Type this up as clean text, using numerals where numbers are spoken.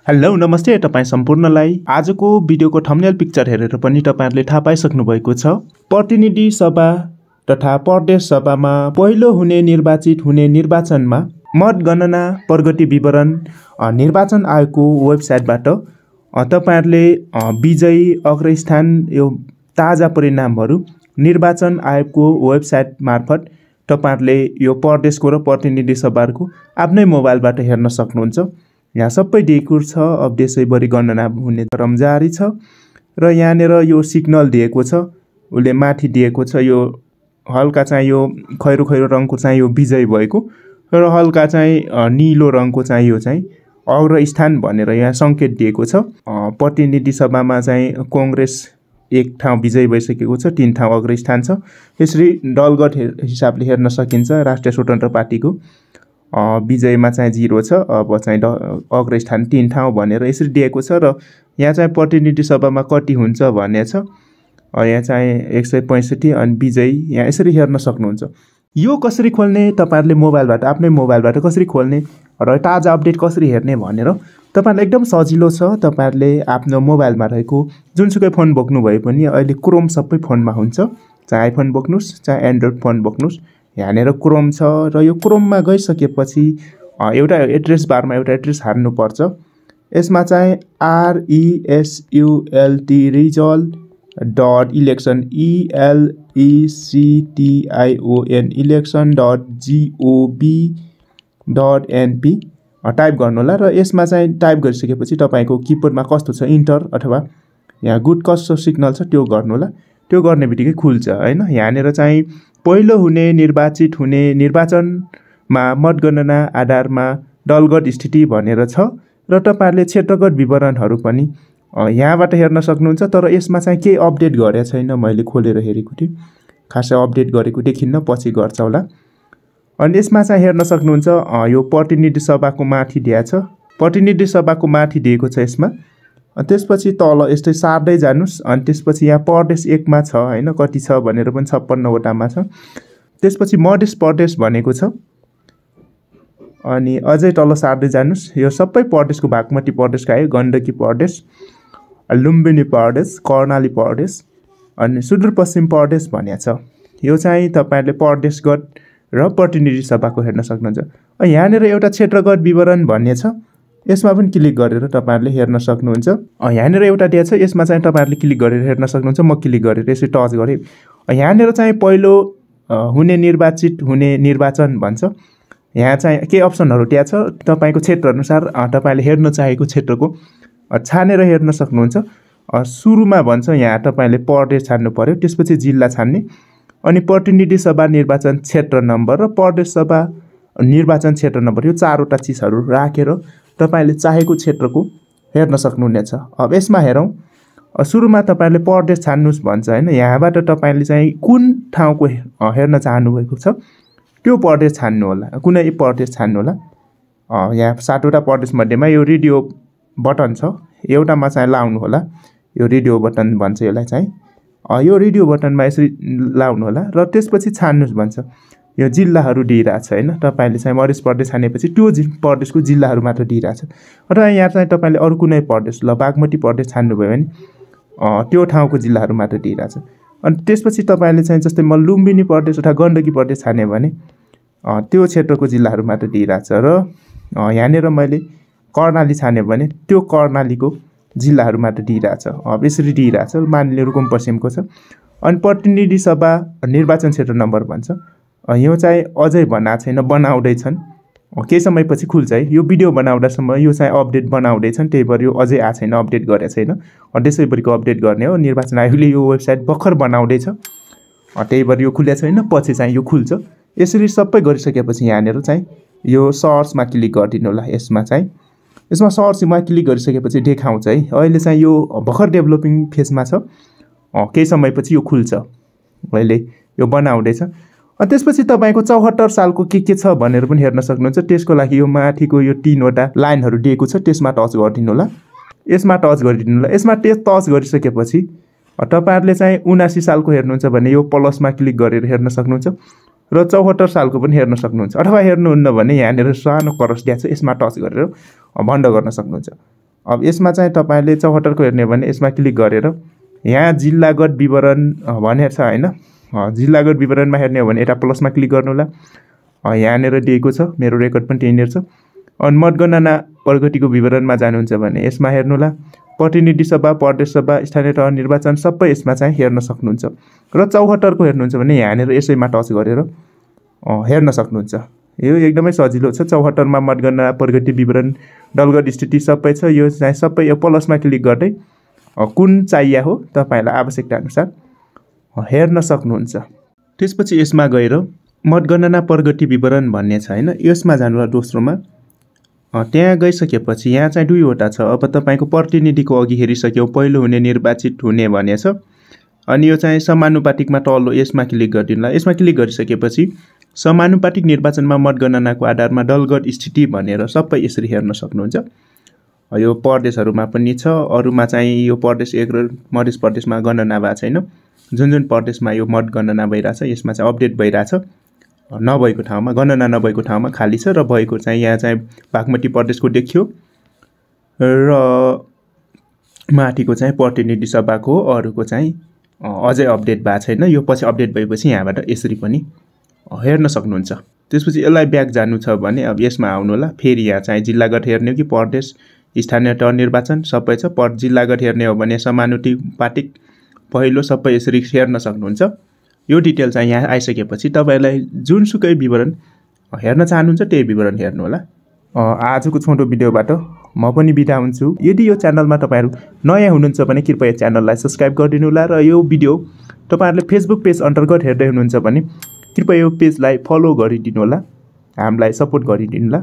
Hello नमस्ते तपाईं सम्पूर्णलाई आजको भिडियोको थम्बनेल पिक्चर हेरेर पनि तपाईहरुले थाहा पाइसक्नु भएको छ। प्रतिनिधि सभा तथा प्रदेश सभामा पहिलो हुने निर्वाचित हुने निर्वाचनमा मतगणना प्रगति विवरण निर्वाचन आयोगको वेबसाइटबाट तपाईहरुले विजयी अग्रस्थान यो ताजा परिणामहरु निर्वाचन आयोगको वेबसाइट मार्फत तपाईहरुले यो प्रदेशको र प्रतिनिधि सभाको आफ्नै मोबाइलबाट हेर्न सक्नुहुन्छ। यहाँ सबै दिएको छ। अब देशैभरि गणना हुने क्रम जारी छ र यहाँनेर यो सिग्नल दिएको छ, उले माथि दिएको छ। यो हल्का चाहिँ यो खैरो खैरो रङको चाहिँ यो विजय भएको र हल्का चाहिँ नीलो रङको चाहिँ यो चाहिँ अग्रस्थान भनेर यहाँ संकेत दिएको छ। प्रतिनिधि सभामा चाहिँ कांग्रेस एक ठाउँ विजय भइसकेको छ, 3 ठाउँ अग्रस्थान छ। यसरी दलगत हिसाबले हेर्न सकिन्छ। राष्ट्रिय स्वतन्त्र पार्टीको विजयमा चाहिँ 0 छ, अब चाहिँ अग्रस्थान 3 ठाउँ भनेर यसरी दिएको छ। र यहाँ चाहिँ प्रतिनिधि सभामा कति हुन्छ भन्ने छ। यहाँ चाहिँ 165 अनि विजयी यहाँ यसरी हेर्न सक्नुहुन्छ। यो कसरी खोल्ने, तपाईहरुले मोबाइलबाट आफ्नै मोबाइलबाट कसरी खोल्ने र ताजा अपडेट कसरी हेर्ने भनेर तपाईहरुलाई एकदम सजिलो छ। तपाईहरुले आफ्नो मोबाइलमा रहेको जुनसुकै फोन बोक्नु भए पनि अहिले क्रोम सबै फोनमा हुन्छ, चाहे आइफोन बोक्नुस् चाहे एन्ड्रोइड फोन बोक्नुस्, यहाँनेर क्रोम छ। र यो क्रोममा गइसकेपछि एउटा एड्रेस बारमा एउटा एड्रेस हाल्नु पर्छ। यसमा चाहिँ result.election election.gov.np टाइप गर्नु होला। र यसमा चाहिँ टाइप गरिसकेपछि तपाईको किबोर्डमा कस्तो छ इन्टर अथवा यहाँ गुड कस्तो सिग्नल छ त्यो गर्नु होला। त्यो गर्ने बित्तिकै खुल्छ हैन। यहाँनेर चाहिँ पहिलो हुने निर्वाचित हुने निर्वाचनमा मतगणना आधारमा दलगत स्थिति भनेर छ र तपाईहरुले क्षेत्रगत विवरणहरु पनि यहाँबाट हेर्न सक्नुहुन्छ। तर यसमा चाहिँ के अपडेट गरेको छैन, मैले खोलेर हेरेको थिएँ, खासै अपडेट गरेको देखिन्न, पछि गर्छ होला। अनि यसमा चाहिँ हेर्न सक्नुहुन्छ यो प्रतिनिधि सभाको माथि दिएको छ, प्रतिनिधि सभाको माथि दिएको छ यसमा। त्यसपछि तल यस्तै सार्दै जानुस्। अनि त्यसपछि यहाँ प्रदेश 1 मा छ हैन, कति छ भनेर पनि 56 वटामा छ। त्यसपछि मध्य प्रदेश भनेको छ। अनि अझै तल सार्दै जानुस्। यो सबै प्रदेशको बागमती प्रदेशका आयो, गण्डकी प्रदेश, लुम्बिनी प्रदेश, कर्णाली प्रदेश अनि सुदूरपश्चिम प्रदेश भनिया छ। यो चाहिँ तपाईहरुले प्रदेशगत र प्रतिनिधि सभाको हेर्न सक्नुहुन्छ। यहाँनेर एउटा क्षेत्रगत विवरण भन्ने छ, यसमा पनि क्लिक गरेर तपाईहरुले हेर्न सक्नुहुन्छ। यहाँनेर एउटा दिएको छ, यसमा चाहिँ तपाईहरुले क्लिक गरेर हेर्न सक्नुहुन्छ। म क्लिक गरेर यसरी टच गरे। यहाँनेर चाहिँ पहिलो हुने निर्वाचित हुने निर्वाचन भन्छ। यहाँ चाहिँ के अप्सनहरु दिएको छ, तपाईको क्षेत्र अनुसार तपाईले हेर्न चाहेको क्षेत्रको छानेर हेर्न सक्नुहुन्छ। सुरुमा भन्छ यहाँ तपाईले प्रदेश छान्नु पर्यो, त्यसपछि जिल्ला छान्ने, अनि प्रतिनिधि सभा निर्वाचन क्षेत्र नम्बर र प्रदेश सभा निर्वाचन क्षेत्र नम्बर, यो 4 वटा चीजहरु राखेर तपाईले चाहेको क्षेत्रको हेर्न सक्नुहुनेछ। अब यसमा हेरौं। सुरुमा तपाईले प्रदेश छान्नुस् भन्छ हैन। यहाँबाट तपाईले चाहिँ कुन ठाउँको हेर्न चाहनु भएको छ त्यो प्रदेश छान्नु होला, कुनै प्रदेश छान्नु होला। यहाँ 7 वटा प्रदेश मध्येमा यो रेडियो बटन छ, एउटामा चाहिँ लाउनु होला। यो रेडियो बटन भन्छ यसलाई चाहिँ। यो रेडियो बटनमा यसरी लाउनु होला र त्यसपछि छान्नुस् भन्छ। यो जिल्लाहरु दिइराछ हैन। तपाईले चाहिँ मध्य प्रदेश छानेपछि त्यो प्रदेशको जिल्लाहरु मात्र दिइराछ। अथवा यहाँ चाहिँ तपाईले अरु कुनै प्रदेश ल बागमती प्रदेश छान्नु भयो भने त्यो ठाउँको जिल्लाहरु मात्र दिइराछ। अनि त्यसपछि तपाईले चाहिँ जस्तै म लुम्बिनी प्रदेश अथवा गण्डकी प्रदेश छाने भने त्यो क्षेत्रको जिल्लाहरु मात्र दिइराछ। र यहाँनेर मैले कर्णाली छाने भने त्यो कर्णालीको जिल्लाहरु मात्र दिइराछ। अब यसरी दिइराछ। मानिलिए रुकुम पश्चिमको छ। अनि प्रतिनिधि सभा निर्वाचन क्षेत्र नम्बर भन्छ। यो चाहिँ अझै बनाएको छैन, बनाउँदै छन्, केही समयपछि खुल्छ है। यो भिडियो बनाउँदासम्म यो चाहिँ अपडेट बनाउँदै छन्, त्यही भएर यो अझै आएको छैन, अपडेट गरेको छैन। देशैभरिको अपडेट गर्ने हो। निर्वाचन आयोगले यो वेबसाइट भर्खर बनाउँदै छ, त्यही भएर यो खुलेको छैन, पछि चाहिँ यो खुल्छ। यसरी सबै गरिसकेपछि यहाँनेर चाहिँ यो सर्चमा क्लिक गरिदिनु होला। यसमा सर्चमा क्लिक गरिसकेपछि देखाउँछ है। अहिले चाहिँ यो भर्खर डेभलपिङ फेजमा छ, केही समयपछि यो खुल्छ। अहिले यो बनाउँदैछ। त्यसपछि तपाईको 74 सालको के छ भनेर पनि हेर्न सक्नुहुन्छ। त्यसको लागि यो माथिको यो 3 वटा लाइनहरु दिएको छ, त्यसमा टच गरिदिनु होला। यसमा टच गरिदिनु होला। यसमा टच गरिसकेपछि तपाईहरुले चाहिँ 79 सालको हेर्नुहुन्छ भने यो प्लसमा क्लिक गरेर हेर्न सक्नुहुन्छ। र 74 सालको पनि हेर्न सक्नुहुन्छ। अथवा हेर्नुहुन्न भने यहाँनिर सानो क्रस दिएको छ, यसमा टच गरेर बन्द गर्न सक्नुहुन्छ। अब यसमा चाहिँ तपाईले 74 को हेर्ने हो भने यसमा क्लिक गरेर यहाँ जिल्लागत विवरण भनेर छ हैन। जिल्लागत विवरणमा हेर्ने हो भने यता प्लसमा क्लिक गर्नु होला। यहाँनेर दिएको छ, मेरो रेकर्ड पनि त्यहीँनेर छ। अनि मतगणना प्रगतिको विवरणमा जानुहुन्छ भने यसमा हेर्नु होला। प्रतिनिधि सभा, प्रदेश सभा, स्थानीय तह निर्वाचन सबै यसमा चाहिँ हेर्न सक्नुहुन्छ। र 74 को हेर्नुहुन्छ भने यहाँनेर यसैमा टच गरेर हेर्न सक्नुहुन्छ। यो एकदमै सजिलो छ। 74 मा मतगणना प्रगति विवरण, दलगत स्थिति सबै छ। यो चाहिँ सबै यो प्लसमा क्लिक गर्दै कुन चाहिए हो तपाईलाई आवश्यकता अनुसार हेर्न सक्नुहुन्छ। त्यसपछि यसमा गएर मतगणना प्रगति विवरण भन्ने छ हैन, यसमा जानु होला दोस्रोमा। त्यहाँ गइसकेपछि यहाँ चाहिँ दुईवटा छ। अब तपाईको प्रतिनिधिको अघि हेरिसक्यौ, पहिलो हुने निर्वाचित हुने भन्ने छ। अनि यो चाहिँ समानुपातिकमा तल्लो यसमा क्लिक गरिदिनु होला। यसमा क्लिक गरिसकेपछि समानुपातिक निर्वाचनमा मतगणनाको आधारमा दलगत स्थिति भनेर सबै यसरी हेर्न सक्नुहुन्छ। यो प्रदेशहरुमा पनि छ, अरुमा चाहिँ यो प्रदेश 1 र मध्य प्रदेशमा गणना भएको छैन। जुन प्रदेशमा यो मतगणना भइराछ यसमा चाहिँ अपडेट भइराछ। नभएको ठाउँमा, गणना नभएको ठाउँमा खाली छ र भएको चाहिँ यहाँ चाहिँ बागमती प्रदेशको देखियो र माथिको चाहिँ प्रतिनिधि सभाको, अरुको चाहिँ अझै अपडेट भएको छैन। यो पछि अपडेट भएपछि यहाँबाट यसरी पनि हेर्न सक्नुहुन्छ। त्यसपछि यसलाई ब्याक जानु छ भने अब यसमा आउनु होला। फेरि यहाँ चाहिँ जिल्लागत हेर्ने हो कि प्रदेश, स्थानीय तह निर्वाचन सबै छ। जिल्लागत हेर्ने हो भने समानुपातिक पहिलो सबै यसरी हेर्न सक्नुहुन्छ। यो डिटेल चाहिँ यहाँ आइसकेपछि तपाईलाई जुनसुकै विवरण हेर्न चाहनुहुन्छ त्यही विवरण हेर्नु होला। आजको छोटो भिडियोबाट म पनि बिदा हुन्छु। यदि यो च्यानलमा तपाईहरु नयाँ हुनुहुन्छ भने कृपया च्यानललाई सब्स्क्राइब गरिदिनु होला र यो भिडियो तपाईहरुले फेसबुक पेज अन्तर्गत हेर्दै हुनुहुन्छ भने कृपया यो पेजलाई फलो गरिदिनु होला, हामीलाई सपोर्ट गरिदिनु होला।